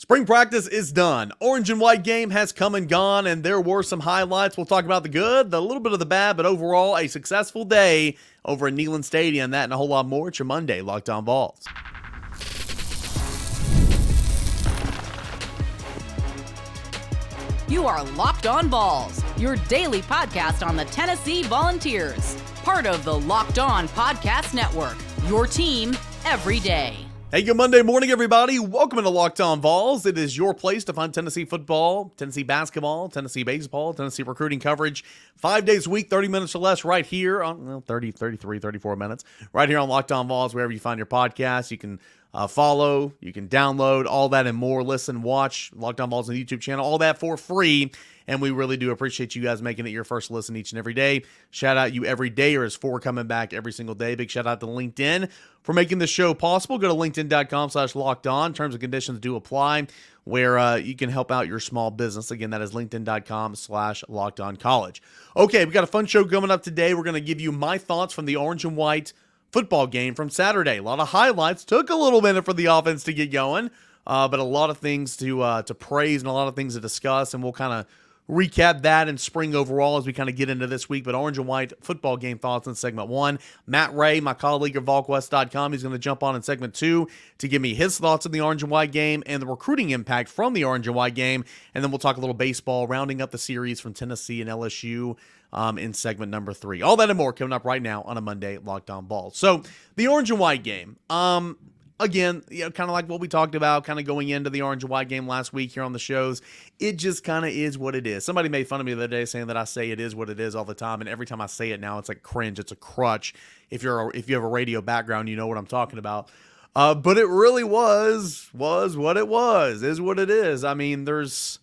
Spring practice is done. Orange and white game has come and gone, and there were some highlights. We'll talk about the good, a little bit of the bad, but overall, a successful day over at Neyland Stadium. That and a whole lot more. It's your Monday Locked On Vols. You are Locked On Vols, your daily podcast on the Tennessee Volunteers. Part of the Locked On Podcast Network, your team every day. Hey, good Monday morning, everybody. Welcome to Locked On Vols. It is your place to find Tennessee football, Tennessee basketball, Tennessee baseball, Tennessee recruiting coverage 5 days a week, 30 minutes or less right here on 30, 33, 34 minutes, right here on Locked On Vols, wherever you find your podcast. You can follow, you can download, all that and more. Listen, watch Locked On Vols on the YouTube channel, all that for free. And we really do appreciate you guys making it your first listen each and every day. Shout out you every dayers for coming back every single day. Big shout out to LinkedIn for making this show possible. Go to linkedin.com/lockedon. Terms and conditions do apply, where you can help out your small business. Again, that is linkedin.com/lockedoncollege. Okay, we got a fun show coming up today. We're going to give you my thoughts from the orange and white football game from Saturday. A lot of highlights. Took a little minute for the offense to get going, but a lot of things to praise and a lot of things to discuss, and we'll kind of recap that and spring overall as we kind of get into this week. But orange and white football game thoughts in segment 1. Matt Ray, my colleague at VolQuest.com, he's going to jump on in segment 2 to give me his thoughts on the orange and white game and the recruiting impact from the orange and white game. And then we'll talk a little baseball, rounding up the series from Tennessee and LSU in segment number 3. All that and more coming up right now on a Monday Locked On Vols. So the orange and white game. Again, kind of like what we talked about kind of going into the orange and white game last week here on the shows. It just kind of is what it is. Somebody made fun of me the other day saying that I say it is what it is all the time, and every time I say it now, it's like cringe. It's a crutch. If you have a radio background, you know what I'm talking about. But it really was what it was, is what it is. I mean, there's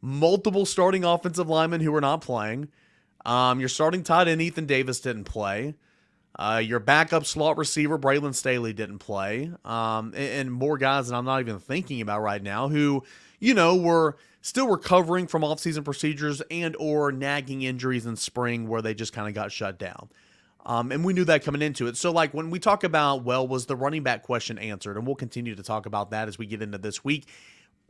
multiple starting offensive linemen who are not playing. Your starting tight end, Ethan Davis, didn't play. Your backup slot receiver, Braylon Staley, didn't play. And more guys that I'm not even thinking about right now who, were still recovering from offseason procedures and or nagging injuries in spring where they just kind of got shut down. And we knew that coming into it. So, like, when we talk about, was the running back question answered? And we'll continue to talk about that as we get into this week.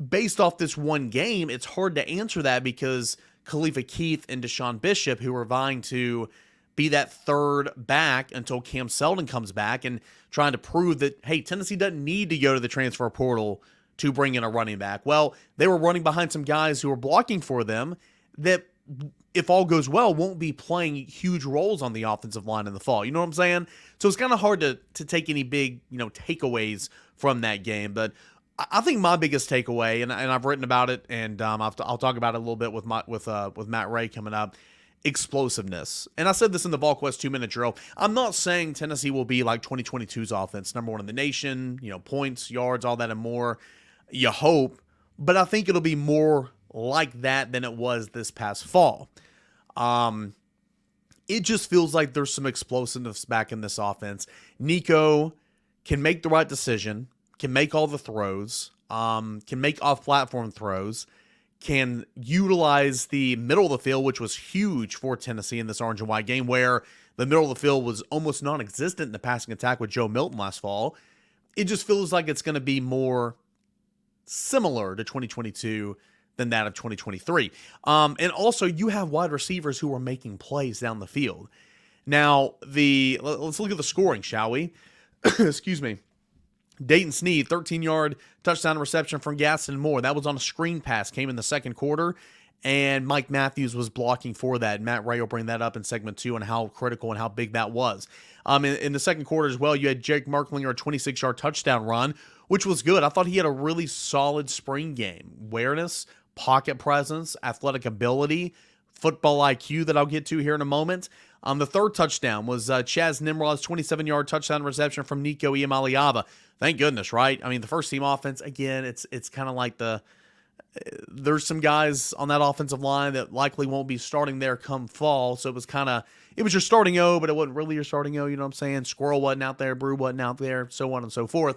Based off this one game, it's hard to answer that because Khalifa Keith and Deshaun Bishop, who are vying to be that third back until Cam Seldon comes back and trying to prove that, hey, Tennessee doesn't need to go to the transfer portal to bring in a running back. Well, they were running behind some guys who were blocking for them that, if all goes well, won't be playing huge roles on the offensive line in the fall. You know what I'm saying? So it's kind of hard to take any big, takeaways from that game. But I think my biggest takeaway, and I've written about it, and I'll talk about it a little bit with Matt Ray coming up, explosiveness. And I said this in the VolQuest 2-minute drill. I'm not saying Tennessee will be like 2022's offense, number 1 in the nation, points, yards, all that and more. You hope, but I think it'll be more like that than it was this past fall. It just feels like there's some explosiveness back in this offense. Nico can make the right decision, can make all the throws, can make off-platform throws, can utilize the middle of the field, which was huge for Tennessee in this orange and white game, where the middle of the field was almost non-existent in the passing attack with Joe Milton last fall. It just feels like it's going to be more similar to 2022 than that of 2023. And also, you have wide receivers who are making plays down the field. Now, let's look at the scoring, shall we? Excuse me. Dayton Sneed, 13-yard touchdown reception from Gaston Moore. That was on a screen pass, came in the second quarter, and Mike Matthews was blocking for that. Matt Ray will bring that up in segment 2 and how critical and how big that was. In the second quarter as well, you had Jake Merklinger, a 26-yard touchdown run, which was good. I thought he had a really solid spring game. Awareness, pocket presence, athletic ability, football IQ that I'll get to here in a moment. The third touchdown was Chaz Nimrod's 27-yard touchdown reception from Nico Iamaleava. Thank goodness, right? I mean, the first team offense, again, it's kind of like there's some guys on that offensive line that likely won't be starting there come fall. So it was your starting O, but it wasn't really your starting O, you know what I'm saying? Squirrel wasn't out there, Brew wasn't out there, so on and so forth.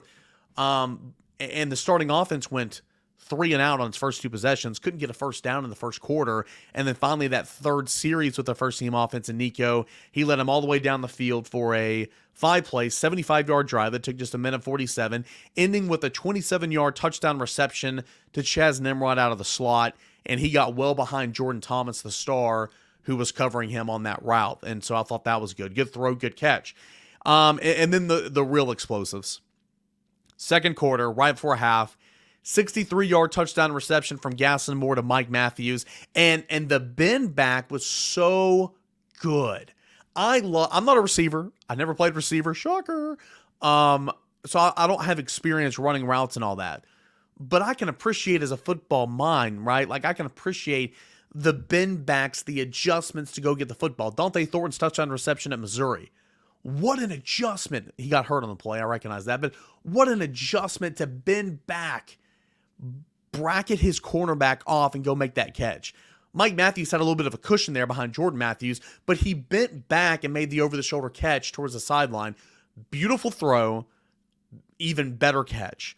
And the starting offense went 3 and out on his first 2 possessions, couldn't get a first down in the first quarter, and then finally that third series with the first-team offense and Nico, he led him all the way down the field for a 5-play, 75-yard drive that took just a minute 47, ending with a 27-yard touchdown reception to Chaz Nimrod out of the slot, and he got well behind Jordan Thomas, the star, who was covering him on that route, and so I thought that was good. Good throw, good catch. And then the real explosives. Second quarter, right before half, 63-yard touchdown reception from Gaston Moore to Mike Matthews. And the bend back was so good. I'm not a receiver. I never played receiver. Shocker. So I don't have experience running routes and all that. But I can appreciate as a football mind, right? Like I can appreciate the bend backs, the adjustments to go get the football. Dante Thornton's touchdown reception at Missouri. What an adjustment. He got hurt on the play. I recognize that. But what an adjustment to bend back, bracket his cornerback off, and go make that catch. Mike Matthews had a little bit of a cushion there behind Jordan Matthews, but he bent back and made the over-the-shoulder catch towards the sideline. Beautiful throw, even better catch.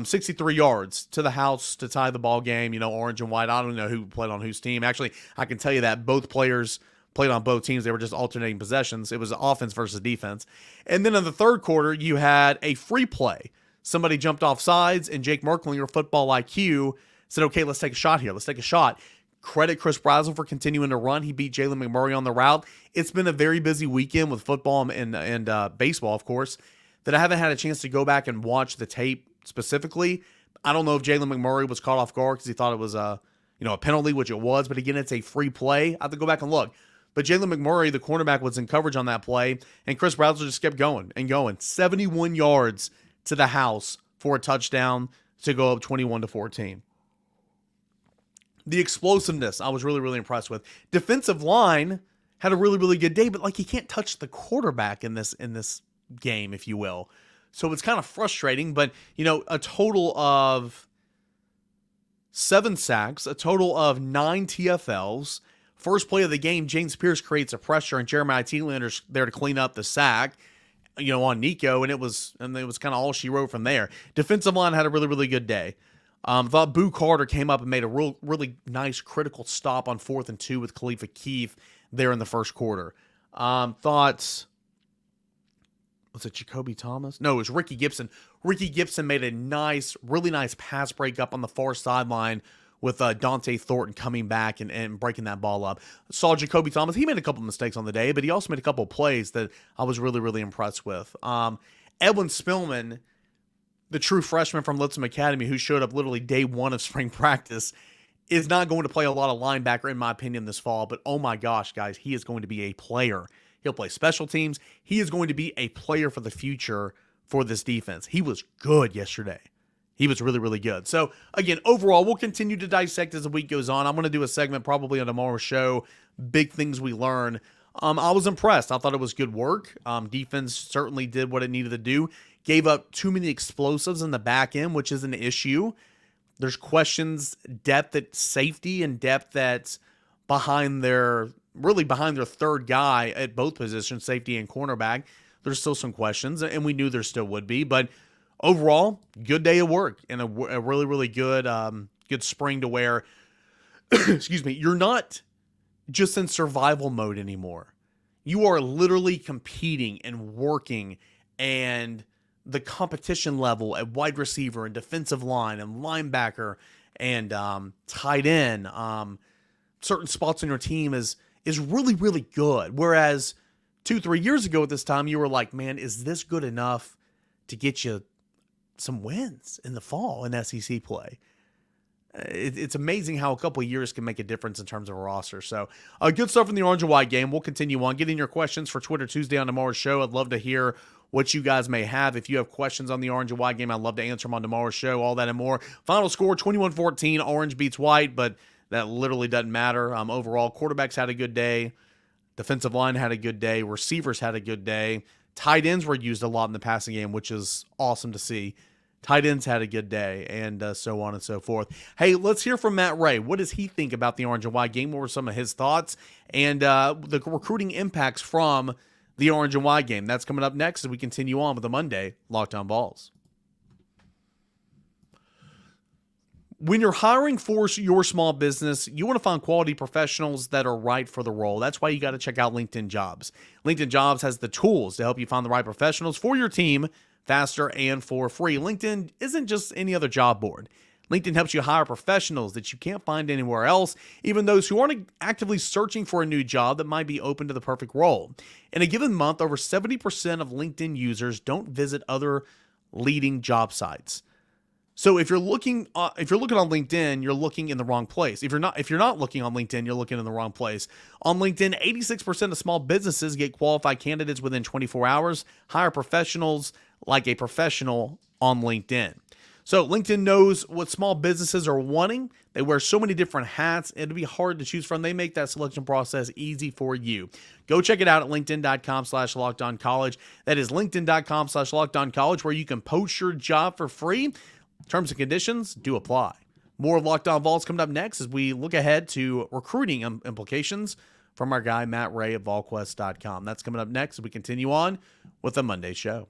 63 yards to the house to tie the ball game. Orange and white. I don't know who played on whose team. Actually, I can tell you that both players played on both teams. They were just alternating possessions. It was offense versus defense. And then in the third quarter, you had a free play. Somebody jumped off sides, and Jake Merklinger, football IQ, said, okay, let's take a shot here. Let's take a shot. Credit Chris Brazzell for continuing to run. He beat Jalen McMurray on the route. It's been a very busy weekend with football and baseball, of course, that I haven't had a chance to go back and watch the tape specifically. I don't know if Jalen McMurray was caught off guard because he thought it was a penalty, which it was. But again, it's a free play. I have to go back and look. But Jalen McMurray, the cornerback, was in coverage on that play, and Chris Brazzell just kept going and going. 71 yards to the house for a touchdown to go up 21-14. The explosiveness I was really, really impressed with. Defensive line had a really, really good day, but you can't touch the quarterback in this game, if you will. So it's kind of frustrating, but a total of 7 sacks, a total of 9 TFLs. First play of the game, James Pearce creates a pressure, and Jeremiah Teelander's there to clean up the sack, on Nico, and it was kind of all she wrote from there. Defensive line had a really, really good day. Thought Boo Carter came up and made a really nice critical stop on 4th and 2 with Khalifa Keith there in the first quarter. Was it Jacoby Thomas? No, it was Ricky Gibson. Ricky Gibson made a really nice pass break up on the far sideline with Dante Thornton coming back and breaking that ball up. Saw Jacoby Thomas. He made a couple mistakes on the day, but he also made a couple of plays that I was really, really impressed with. Edwin Spillman, the true freshman from Lipscomb Academy who showed up literally day 1 of spring practice, is not going to play a lot of linebacker, in my opinion, this fall. But oh my gosh, guys, he is going to be a player. He'll play special teams. He is going to be a player for the future for this defense. He was good yesterday. He was really, really good. So, again, overall, we'll continue to dissect as the week goes on. I'm going to do a segment probably on tomorrow's show, big things we learn. I was impressed. I thought it was good work. Defense certainly did what it needed to do. Gave up too many explosives in the back end, which is an issue. There's questions, depth at safety and depth that's behind their third guy at both positions, safety and cornerback. There's still some questions, and we knew there still would be. But overall, good day of work and a really, really good spring to where, excuse me, you're not just in survival mode anymore. You are literally competing and working, and the competition level at wide receiver and defensive line and linebacker and tight end, certain spots on your team is really, really good. Whereas 2-3 years ago at this time, you were like, man, is this good enough to get you some wins in the fall in SEC play? It's amazing how a couple of years can make a difference in terms of a roster. So good stuff from the Orange and White game. We'll continue on. Get in your questions for Twitter Tuesday on tomorrow's show. I'd love to hear what you guys may have. If you have questions on the Orange and White game, I'd love to answer them on tomorrow's show. All that and more. Final score, 21-14. Orange beats White, but that literally doesn't matter. Overall, quarterbacks had a good day. Defensive line had a good day. Receivers had a good day. Tight ends were used a lot in the passing game, which is awesome to see. Tight ends had a good day, and so on and so forth. Hey, let's hear from Matt Ray. What does he think about the Orange and White game? What were some of his thoughts? And the recruiting impacts from the Orange and White game. That's coming up next as we continue on with the Monday Locked On Vols. When you're hiring for your small business, you want to find quality professionals that are right for the role. That's why you got to check out LinkedIn Jobs. LinkedIn Jobs has the tools to help you find the right professionals for your team faster and for free. LinkedIn isn't just any other job board. LinkedIn helps you hire professionals that you can't find anywhere else, even those who aren't actively searching for a new job that might be open to the perfect role. In a given month, over 70% of LinkedIn users don't visit other leading job sites. So if you're looking on LinkedIn, you're looking in the wrong place. If you're not looking on LinkedIn, you're looking in the wrong place. On LinkedIn, 86% of small businesses get qualified candidates within 24 hours. Hire professionals like a professional on LinkedIn. So LinkedIn knows what small businesses are wanting. They wear so many different hats, it'll be hard to choose from. They make that selection process easy for you. Go check it out at linkedin.com/lockedoncollege. That is linkedin.com/lockedoncollege, where you can post your job for free. Terms and conditions do apply. More Locked On Vols coming up next as we look ahead to recruiting implications from our guy Matt Ray at volquest.com. That's coming up next as we continue on with the Monday show.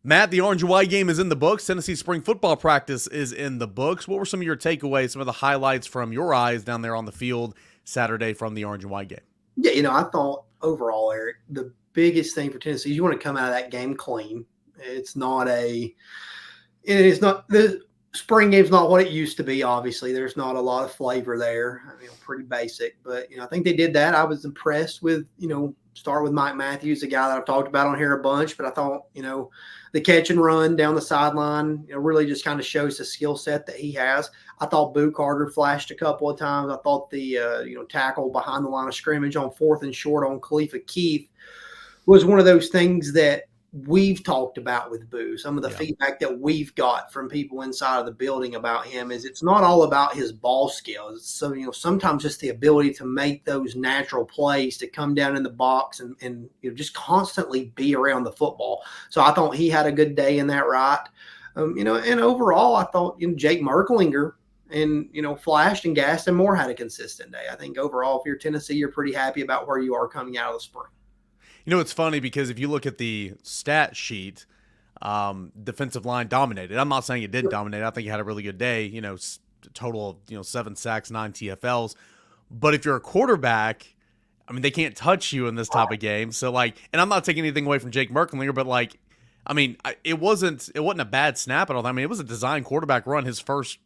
Matt, the orange and white game is in the books. Tennessee spring football practice is in the books. What were some of your takeaways, some of the highlights from your eyes down there on the field Saturday from the orange and white game? Yeah, I thought overall, Eric, the biggest thing for Tennessee is you want to come out of that game clean. It's not the spring game's not what it used to be. Obviously, there's not a lot of flavor there. Pretty basic, but I think they did that. I was impressed with start with Mike Matthews, a guy that I've talked about on here a bunch, but I thought the catch and run down the sideline really just kind of shows the skill set that he has. I thought Boo Carter flashed a couple of times. I thought the tackle behind the line of scrimmage on 4th and short on Khalifa Keith was one of those things that we've talked about with Boo. Some of the feedback that we've got from people inside of the building about him is it's not all about his ball skills. So, sometimes just the ability to make those natural plays, to come down in the box and just constantly be around the football. So I thought he had a good day in that right. And overall, I thought Jake Merklinger and, flashed, and Gaston Moore had a consistent day. I think overall, if you're Tennessee, you're pretty happy about where you are coming out of the spring. It's funny because if you look at the stat defensive line dominated. I'm not saying it didn't dominate. I think he had a really good day, total of, 7 sacks, 9 TFLs. But if you're a quarterback, they can't touch you in this type of game. So, and I'm not taking anything away from Jake Merklinger, but, it wasn't a bad snap at all. It was a design quarterback run, his first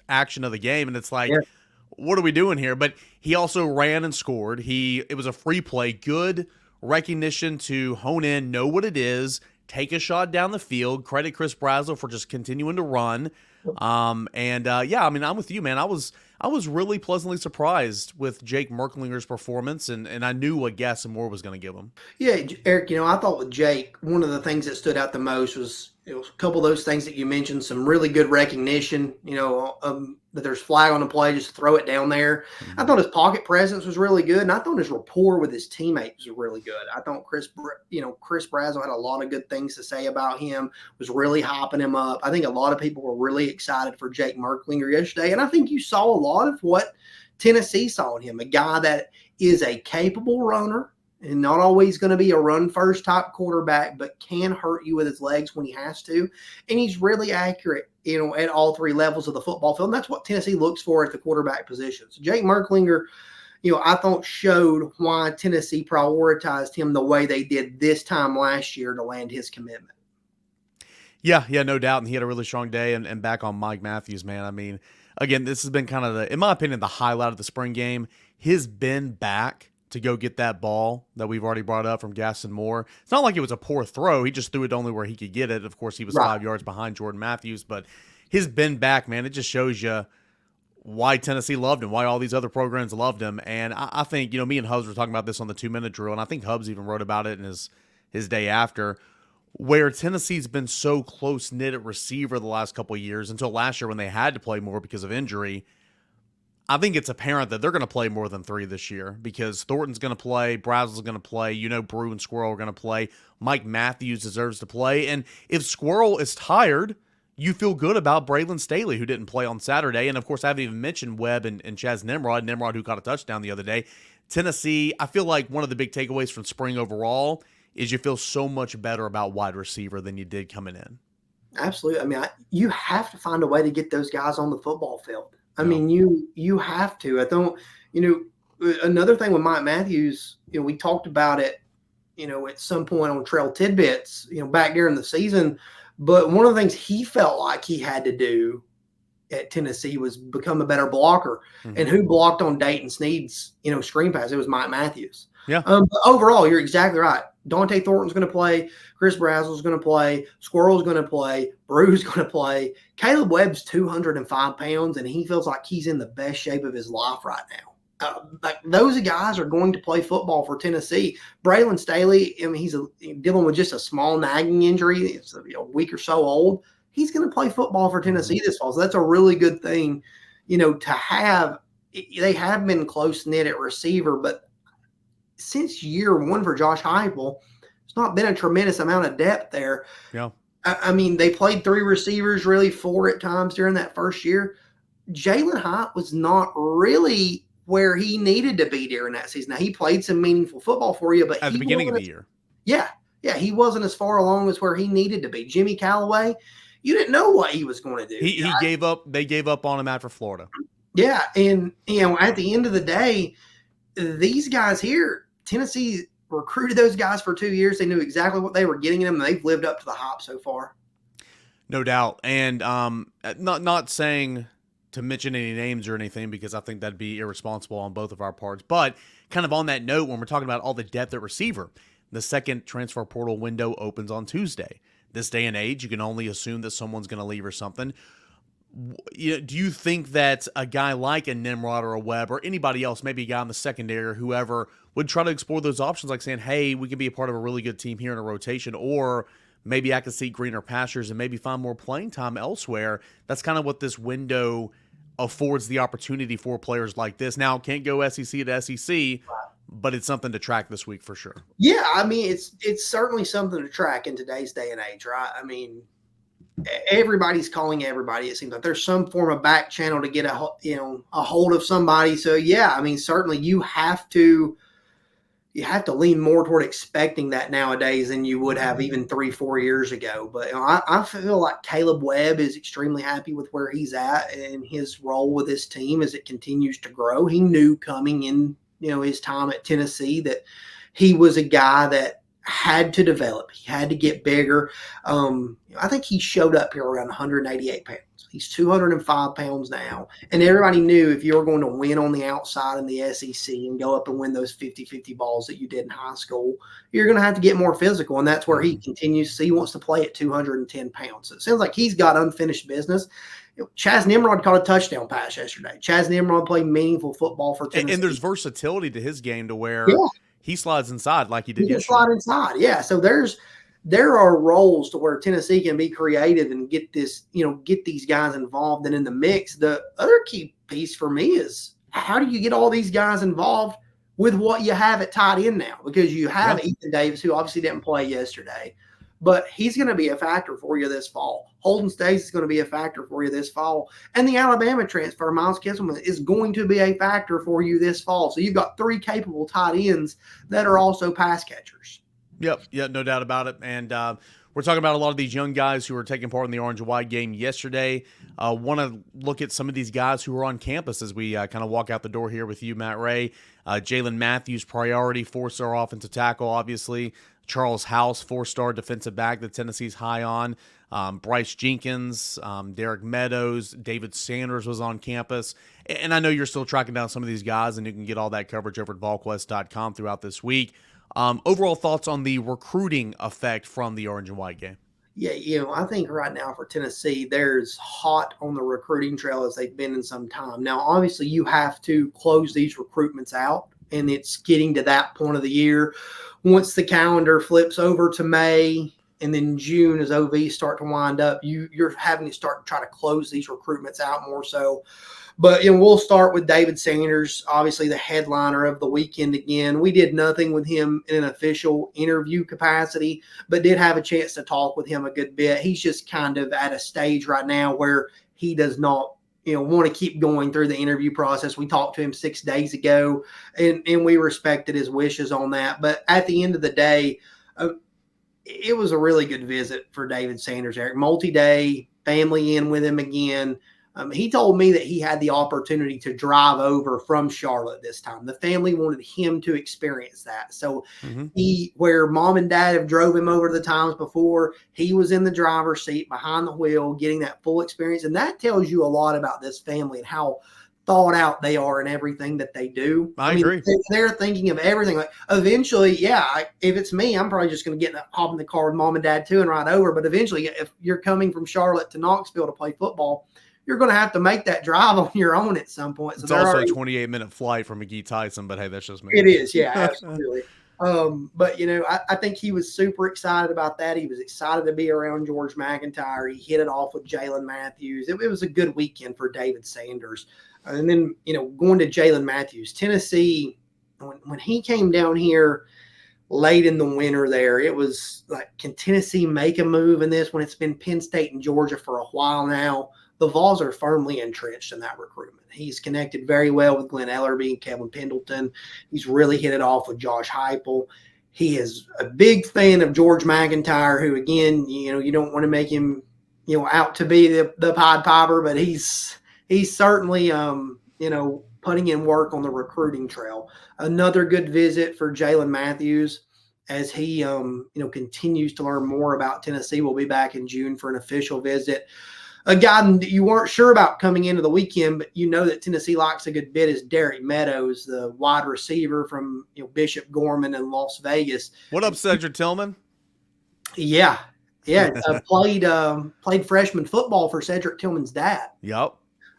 action of the game, and it's what are we doing here? But he also ran and scored. It was a free play, good recognition to hone in, know what it is, take a shot down the field. Credit Chris Brazzell for just continuing to run. I'm with you, man. I was really pleasantly surprised with Jake Merklinger's performance, and I knew what Gaston Moore was going to give him. Yeah, Eric, I thought with Jake, one of the things that stood out the most was a couple of those things that you mentioned, some really good recognition, that there's flag on the play, just throw it down there. Mm-hmm. I thought his pocket presence was really good, and I thought his rapport with his teammates was really good. I thought Chris Brazzell had a lot of good things to say about him, was really hyping him up. I think a lot of people were really excited for Jake Merklinger yesterday, and I think you saw a lot of what Tennessee saw in him, a guy that is a capable runner, and not always going to be a run-first type quarterback, but can hurt you with his legs when he has to. And he's really accurate, at all 3 levels of the football field. And that's what Tennessee looks for at the quarterback position. So Jake Merklinger, I thought showed why Tennessee prioritized him the way they did this time last year to land his commitment. Yeah, no doubt. And he had a really strong day. And back on Mike Matthews, man, again, this has been kind of in my opinion, the highlight of the spring game. His bend back to go get that ball that we've already brought up from Gaston Moore. It's not like it was a poor throw. He just threw it only where he could get it. Of course, he was 5 yards behind Jordan Matthews, but his bend back, man, it just shows you why Tennessee loved him, why all these other programs loved him. And I think, me and Hubs were talking about this on the 2-minute drill, and I think Hubs even wrote about it in his day after, where Tennessee's been so close-knit at receiver the last couple of years until last year when they had to play more because of injury. I think it's apparent that they're going to play more than 3 this year because Thornton's going to play, Brazzell's going to play, Brew and Squirrel are going to play, Mike Matthews deserves to play, and if Squirrel is tired, you feel good about Braylon Staley, who didn't play on Saturday, and of course I haven't even mentioned Webb and Chaz Nimrod who caught a touchdown the other day. Tennessee, I feel like one of the big takeaways from spring overall is you feel so much better about wide receiver than you did coming in. Absolutely. I mean, you have to find a way to get those guys on the football field. I Yeah. mean, you have to. I don't. Another thing with Mike Matthews, we talked about it, at some point on Trail Tidbits, back during the season. But one of the things he felt like he had to do at Tennessee was become a better blocker. Mhm. And who blocked on Dayton Sneed's, screen pass? It was Mike Matthews. Yeah. But overall, you're exactly right. Dante Thornton's going to play. Chris Brazzell's going to play. Squirrel's going to play. Brew's going to play. Caleb Webb's 205 pounds, and he feels like he's in the best shape of his life right now. Those guys are going to play football for Tennessee. Braylon Staley, I mean, he's dealing with just a small nagging injury. It's a week or so old. He's going to play football for Tennessee this fall. So that's a really good thing, to have. They have been close-knit at receiver, but since year one for Josh Heupel, it's not been a tremendous amount of depth there. Yeah. I mean, they played 3 receivers, really 4 at times during that first year. Jalen Hyatt was not really where he needed to be during that season. Now, he played some meaningful football for you, but At the beginning of the year. Yeah, he wasn't as far along as where he needed to be. Jimmy Callaway, you didn't know what he was going to do. He gave up. They gave up on him after Florida. Yeah, and at the end of the day, these guys here, Tennessee recruited those guys for 2 years. They knew exactly what they were getting in them, and they've lived up to the hype so far. No doubt. And not saying to mention any names or anything, because I think that'd be irresponsible on both of our parts. But kind of on that note, when we're talking about all the depth at receiver, the second transfer portal window opens on Tuesday. This day and age, you can only assume that someone's going to leave or something. Do you think that a guy like a Nimrod or a Webb or anybody else, maybe a guy in the secondary or whoever, would try to explore those options, like saying, hey, we can be a part of a really good team here in a rotation, or maybe I could seek greener pastures and maybe find more playing time elsewhere? That's kind of what this window affords the opportunity for players like this. Now, can't go SEC to SEC, but it's something to track this week for sure. Yeah, I mean, it's certainly something to track in today's day and age, right? I mean, everybody's calling everybody. It seems like there's some form of back channel to get a hold of somebody. So yeah, I mean, certainly you have to lean more toward expecting that nowadays than you would have even 3-4 years ago. But I feel like Caleb Webb is extremely happy with where he's at and his role with this team as it continues to grow. He knew coming in, his time at Tennessee that he was a guy that had to develop. He had to get bigger. I think he showed up here around 188 pounds. He's 205 pounds now. And everybody knew if you were going to win on the outside in the SEC and go up and win those 50-50 balls that you did in high school, you're going to have to get more physical. And that's where he continues. So he wants to play at 210 pounds. So it sounds like he's got unfinished business. Chaz Nimrod caught a touchdown pass yesterday. Chaz Nimrod played meaningful football for Tennessee. And there's versatility to his game to where he slides inside like he did yesterday. Slide inside, yeah. So there are roles to where Tennessee can be creative and get these guys involved and in the mix. The other key piece for me is how do you get all these guys involved with what you have at tight end now? Because you have Ethan Davis, who obviously didn't play yesterday, but he's going to be a factor for you this fall. Holden Stace is going to be a factor for you this fall. And the Alabama transfer, Miles Kisselman, is going to be a factor for you this fall. So you've got 3 capable tight ends that are also pass catchers. Yep, no doubt about it. And we're talking about a lot of these young guys who were taking part in the orange and white game yesterday. Want to look at some of these guys who are on campus as we kind of walk out the door here with you, Matt Ray. Jalen Matthews, priority, 4-star offensive tackle, obviously. Charles House, 4-star defensive back that Tennessee's high on. Bryce Jenkins, Derek Meadows, David Sanders was on campus. And I know you're still tracking down some of these guys, and you can get all that coverage over at VolQuest.com throughout this week. Overall thoughts on the recruiting effect from the orange and white game? Yeah, I think right now for Tennessee, they're as hot on the recruiting trail as they've been in some time. Now, obviously, you have to close these recruitments out, and it's getting to that point of the year. Once the calendar flips over to May and then June as OVs start to wind up, you're having to start to try to close these recruitments out more so. But we'll start with David Sanders, obviously the headliner of the weekend again. We did nothing with him in an official interview capacity, but did have a chance to talk with him a good bit. He's just kind of at a stage right now where he does not want to keep going through the interview process. We talked to him 6 days ago, and we respected his wishes on that. But at the end of the day, it was a really good visit for David Sanders, Eric. Multi-day, family in with him again. He told me that he had the opportunity to drive over from Charlotte this time. The family wanted him to experience that. So where mom and dad have drove him over the times before, he was in the driver's seat behind the wheel, getting that full experience. And that tells you a lot about this family and how thought out they are in everything that they do. I agree. They're thinking of everything. Like eventually, if it's me, I'm probably just going to hop in the car with mom and dad too and ride over. But eventually, if you're coming from Charlotte to Knoxville to play football, you're going to have to make that drive on your own at some point. So it's also a 28-minute flight from McGee Tyson, but hey, that's just me. It is, yeah, absolutely. But, I think he was super excited about that. He was excited to be around George McIntyre. He hit it off with Jalen Matthews. It was a good weekend for David Sanders. And then, going to Jalen Matthews, Tennessee, when he came down here late in the winter there, it was like, can Tennessee make a move in this when it's been Penn State and Georgia for a while now? The Vols are firmly entrenched in that recruitment. He's connected very well with Glenn Ellerby and Kevin Pendleton. He's really hit it off with Josh Heupel. He is a big fan of George McIntyre, who, again, you don't want to make him, out to be the Pied Piper, but he's certainly, putting in work on the recruiting trail. Another good visit for Jalen Matthews as he, continues to learn more about Tennessee. We'll be back in June for an official visit. A guy that you weren't sure about coming into the weekend, but that Tennessee likes a good bit, is Derek Meadows, the wide receiver from Bishop Gorman in Las Vegas. What up, Cedric Tillman? Yeah. Played freshman football for Cedric Tillman's dad. Yep.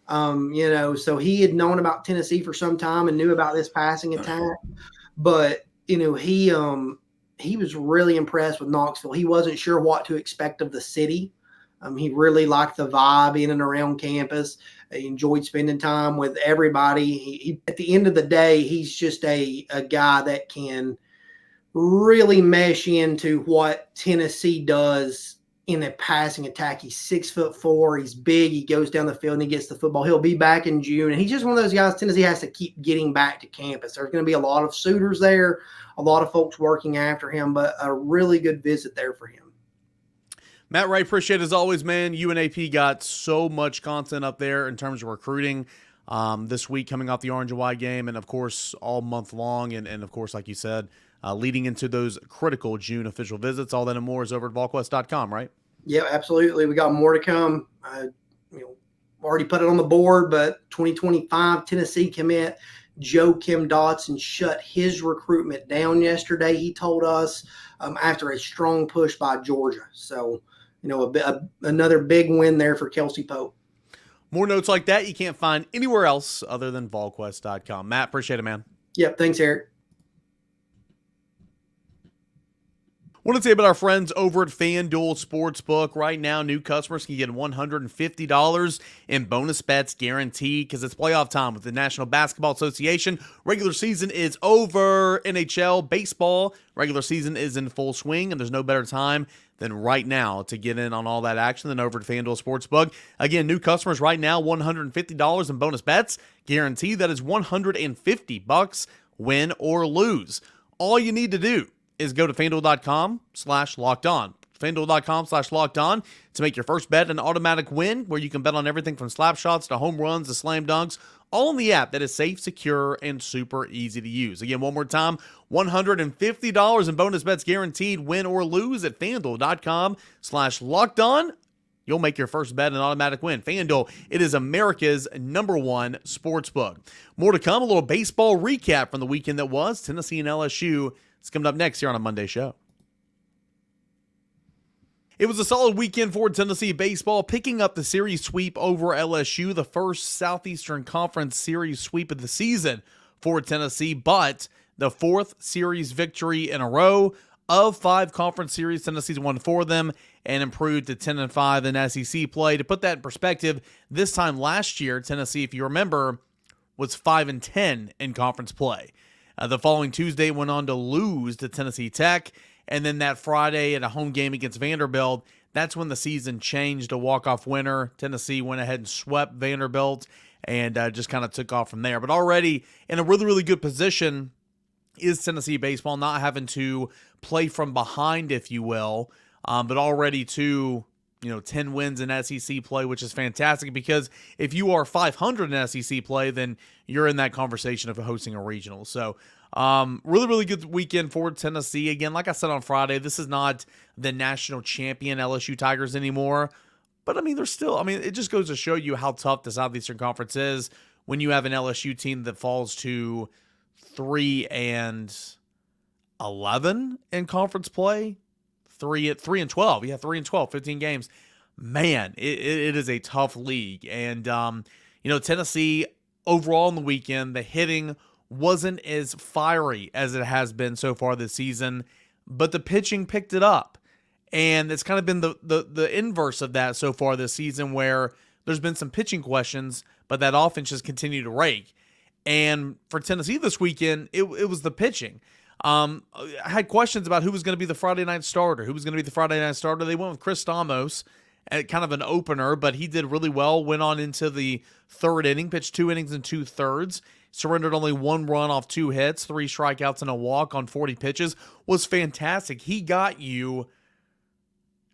So he had known about Tennessee for some time and knew about this passing attack, but he was really impressed with Knoxville. He wasn't sure what to expect of the city. He really liked the vibe in and around campus. He enjoyed spending time with everybody. He at the end of the day, he's just a guy that can really mesh into what Tennessee does in a passing attack. He's 6'4". He's big. He goes down the field and he gets the football. He'll be back in June. And he's just one of those guys Tennessee has to keep getting back to campus. There's going to be a lot of suitors there, a lot of folks working after him, but a really good visit there for him. Matt Wright, appreciate it as always, man. You and AP got so much content up there in terms of recruiting this week coming off the Orange and White game, and, of course, all month long. And of course, like you said, leading into those critical June official visits. All that and more is over at VolQuest.com, right? Yeah, absolutely. We got more to come. Already put it on the board, but 2025 Tennessee commit Joe Kim Dotson shut his recruitment down yesterday, he told us, after a strong push by Georgia. So, another big win there for Kelsey Pope. More notes like that you can't find anywhere else other than VolQuest.com. Matt, appreciate it, man. Yep, thanks, Eric. Want to say about our friends over at FanDuel Sportsbook. Right now, new customers can get $150 in bonus bets guaranteed because it's playoff time with the National Basketball Association. Regular season is over. NHL, baseball, regular season is in full swing, and there's no better time than right now to get in on all that action than over at FanDuel Sportsbook. Again, new customers right now, $150 in bonus bets guaranteed. That is $150, win or lose. All you need to do is go to FanDuel.com/lockedon. FanDuel.com/lockedon to make your first bet an automatic win, where you can bet on everything from slap shots to home runs to slam dunks, all in the app that is safe, secure, and super easy to use. Again, one more time, $150 in bonus bets guaranteed, win or lose at FanDuel.com/lockedon. You'll make your first bet an automatic win. FanDuel, it is America's #1 sportsbook. More to come, a little baseball recap from the weekend that was. Tennessee and LSU. It's coming up next here on a Monday show. It was a solid weekend for Tennessee baseball, picking up the series sweep over LSU, the first Southeastern Conference series sweep of the season for Tennessee, but the fourth series victory in a row. Of 5 conference series, Tennessee's won 4 of them and improved to 10-5 in SEC play. To put that in perspective, this time last year, Tennessee, if you remember, was 5-10 in conference play. The following Tuesday went on to lose to Tennessee Tech, and then that Friday at a home game against Vanderbilt, that's when the season changed. A walk-off winner. Tennessee went ahead and swept Vanderbilt and just kind of took off from there. But already in a really, really good position is Tennessee baseball, not having to play from behind, if you will, but already to 10 wins in SEC play, which is fantastic because if you are 500 in SEC play, then you're in that conversation of hosting a regional. So really, really good weekend for Tennessee. Again, like I said on Friday, this is not the national champion LSU Tigers anymore, but they're still, it just goes to show you how tough the Southeastern Conference is when you have an LSU team that falls to 3-11 in conference play. 3-12. Yeah, 3-12, 15 games. Man, it is a tough league. And, Tennessee, overall in the weekend, the hitting wasn't as fiery as it has been so far this season, but the pitching picked it up. And it's kind of been the inverse of that so far this season, where there's been some pitching questions, but that offense just continued to rake. And for Tennessee this weekend, it was the pitching. I had questions about who was going to be the Friday night starter. They went with Chris Stamos at kind of an opener, but he did really well. Went on into the third inning, pitched 2 innings and 2/3, surrendered only 1 run off 2 hits, 3 strikeouts and a walk on 40 pitches. Was fantastic. He got you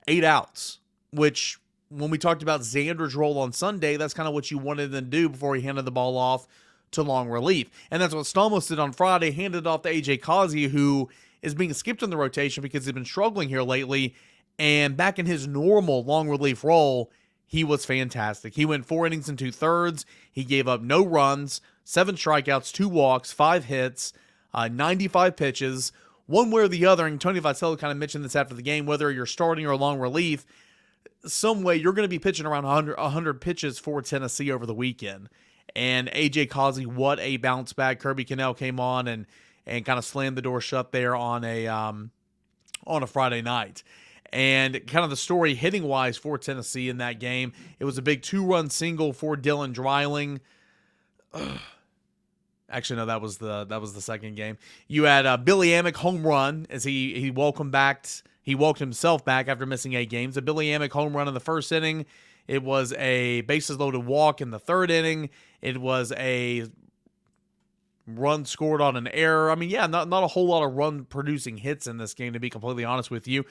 8 outs, which when we talked about Xander's role on Sunday, that's kind of what you wanted him to do before he handed the ball off to long relief. And that's what Stamos did on Friday, handed it off to A.J. Causey, who is being skipped in the rotation because he's been struggling here lately. And back in his normal long relief role, he was fantastic. He went 4 innings and 2/3. He gave up no runs, 7 strikeouts, 2 walks, 5 hits, 95 pitches. One way or the other, and Tony Vitello kind of mentioned this after the game, whether you're starting or long relief, some way you're going to be pitching around 100 pitches for Tennessee over the weekend. And A.J. Causey, what a bounce back. Kirby Cannell came on and kind of slammed the door shut there on a Friday night. And kind of the story hitting-wise for Tennessee in that game, it was a big 2-run single for Dylan Dreiling. Actually, no, that was the second game. You had Billy Amick home run as he welcomed himself back after missing 8 games. A Billy Amick home run in the first inning. It was a bases-loaded walk in the third inning. It was a run scored on an error. Not a whole lot of run-producing hits in this game, to be completely honest with you.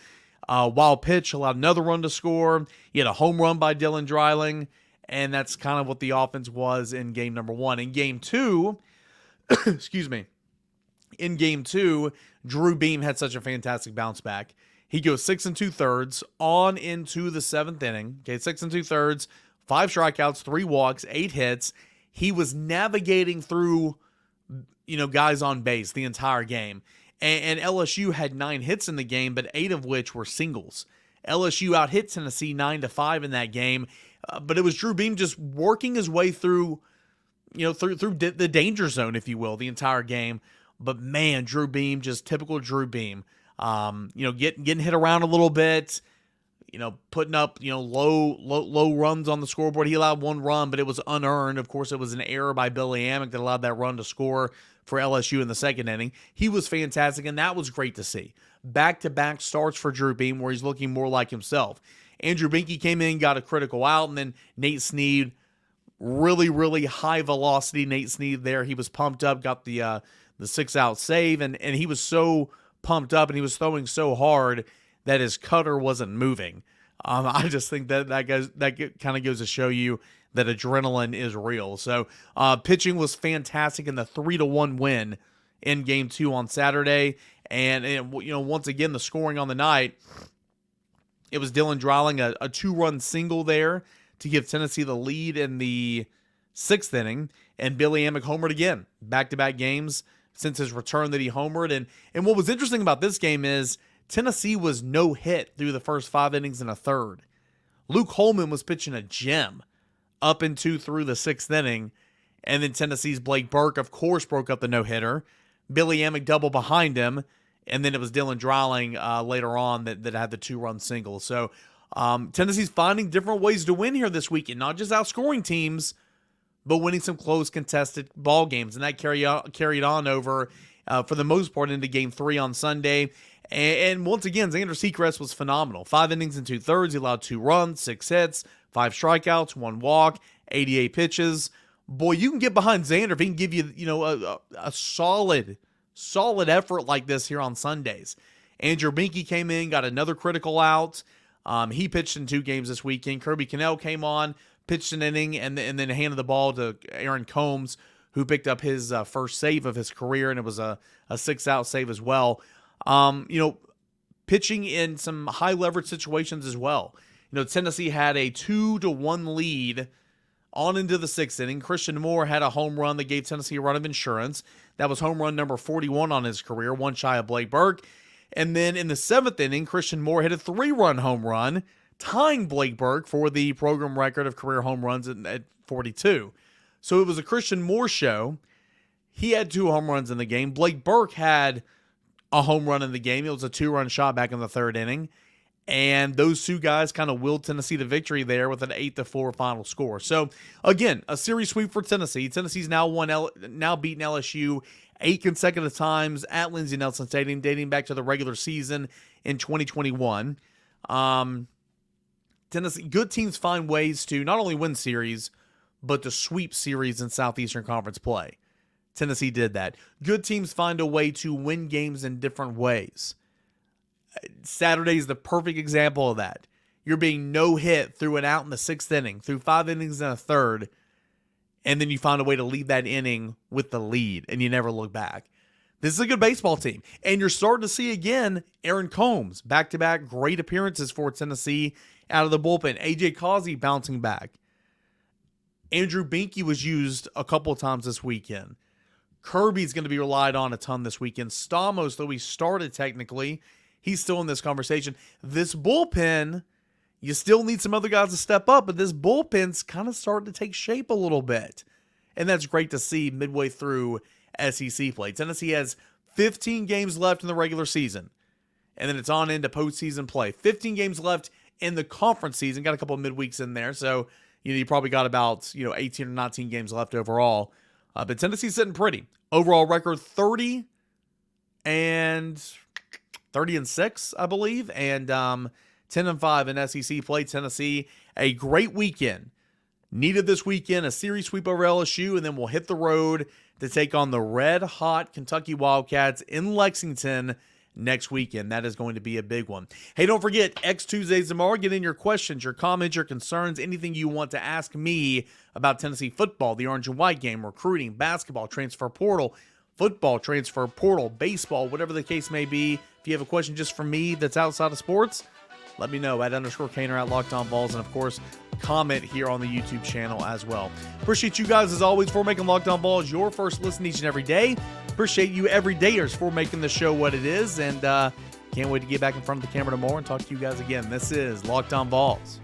Wild pitch allowed another run to score. You had a home run by Dylan Dreiling, and that's kind of what the offense was in game number 1. In game 2, Drew Beam had such a fantastic bounce back. He goes 6 2/3 on into the 7th inning. Okay, 6 2/3, 5 strikeouts, 3 walks, 8 hits. He was navigating through, guys on base the entire game. And LSU had 9 hits in the game, but 8 of which were singles. LSU out-hit Tennessee 9-5 in that game, but it was Drew Beam just working his way through, through the danger zone, if you will, the entire game. But man, Drew Beam, just typical Drew Beam. Getting hit around a little bit, putting up, low runs on the scoreboard. He allowed 1 run, but it was unearned. Of course, it was an error by Billy Amick that allowed that run to score for LSU in the second inning. He was fantastic, and that was great to see. Back-to-back starts for Drew Beam where he's looking more like himself. Andrew Binky came in, got a critical out, and then Nate Snead, really, really high velocity Nate Snead there. He was pumped up, got the 6-out save, and he was so pumped up and he was throwing so hard that his cutter wasn't moving. I just think that kind of goes to show you that adrenaline is real. So pitching was fantastic in the 3-1 win in game 2 on Saturday. And once again, the scoring on the night, it was Dylan Dreiling, a 2-run single there to give Tennessee the lead in the 6th inning. And Billy Amick homered again, back-to-back games since his return that he homered. And what was interesting about this game is Tennessee was no hit through the first 5 innings and a third. Luke Holman was pitching a gem up into through the 6th inning. And then Tennessee's Blake Burke, of course, broke up the no-hitter. Billy Amick double behind him. And then it was Dylan Dreiling later on that had the 2-run single. So Tennessee's finding different ways to win here this weekend, not just outscoring teams, but winning some close contested ball games. And that carried on over, for the most part, into game 3 on Sunday. And once again, Xander Seacrest was phenomenal. 5 innings and 2/3. He allowed 2 runs, 6 hits, 5 strikeouts, 1 walk, 88 pitches. Boy, you can get behind Xander if he can give you, a solid effort like this here on Sundays. Andrew Binky came in, got another critical out. He pitched in 2 games this weekend. Kirby Cannell came on, pitched an inning, and then handed the ball to Aaron Combs, who picked up his first save of his career, and it was a 6-out save as well. Pitching in some high leverage situations as well. Tennessee had a 2-1 lead on into the 6th inning. Christian Moore had a home run that gave Tennessee a run of insurance. That was home run number 41 on his career, one shy of Blake Burke. And then in the 7th inning, Christian Moore hit a 3-run home run, tying Blake Burke for the program record of career home runs at 42. So it was a Christian Moore show. He had 2 home runs in the game. Blake Burke had a home run in the game. It was a 2-run shot back in the 3rd inning. And those 2 guys kind of willed Tennessee to victory there with an 8-4 final score. So, again, a series sweep for Tennessee. Tennessee's now beaten LSU 8 consecutive times at Lindsey Nelson Stadium, dating back to the regular season in 2021. Tennessee, good teams find ways to not only win series, but to sweep series in Southeastern Conference play. Tennessee did that. Good teams find a way to win games in different ways. Saturday is the perfect example of that. You're being no-hit through and out in the 6th inning, through 5 innings and a third, and then you find a way to lead that inning with the lead, and you never look back. This is a good baseball team. And you're starting to see, again, Aaron Combs, back-to-back great appearances for Tennessee out of the bullpen. A.J. Causey bouncing back. Andrew Binky was used a couple of times this weekend. Kirby's going to be relied on a ton this weekend. Stamos, though he started technically, he's still in this conversation. This bullpen, you still need some other guys to step up, but this bullpen's kind of starting to take shape a little bit. And that's great to see midway through SEC play. Tennessee has 15 games left in the regular season, and then it's on into postseason play. 15 games left in the conference season. Got a couple of midweeks in there, so you probably got about 18 or 19 games left overall. But Tennessee's sitting pretty. Overall record 30-6, I believe, and 10-5 in SEC play. Tennessee, a great weekend. Needed this weekend, a series sweep over LSU, and then we'll hit the road to take on the red-hot Kentucky Wildcats in Lexington next weekend. That is going to be a big one. Hey, don't forget, X Tuesdays tomorrow. Get in your questions, your comments, your concerns, anything you want to ask me about Tennessee football, the orange and white game, recruiting, basketball, transfer portal, football, transfer portal, baseball, whatever the case may be. If you have a question just for me that's outside of sports, let me know at _Cain or at Locked On Vols, and of course, comment here on the YouTube channel as well. Appreciate you guys as always for making Locked On Vols your first listen each and every day. Appreciate you everydayers for making the show what it is, and can't wait to get back in front of the camera tomorrow and talk to you guys again. This is Locked On Vols.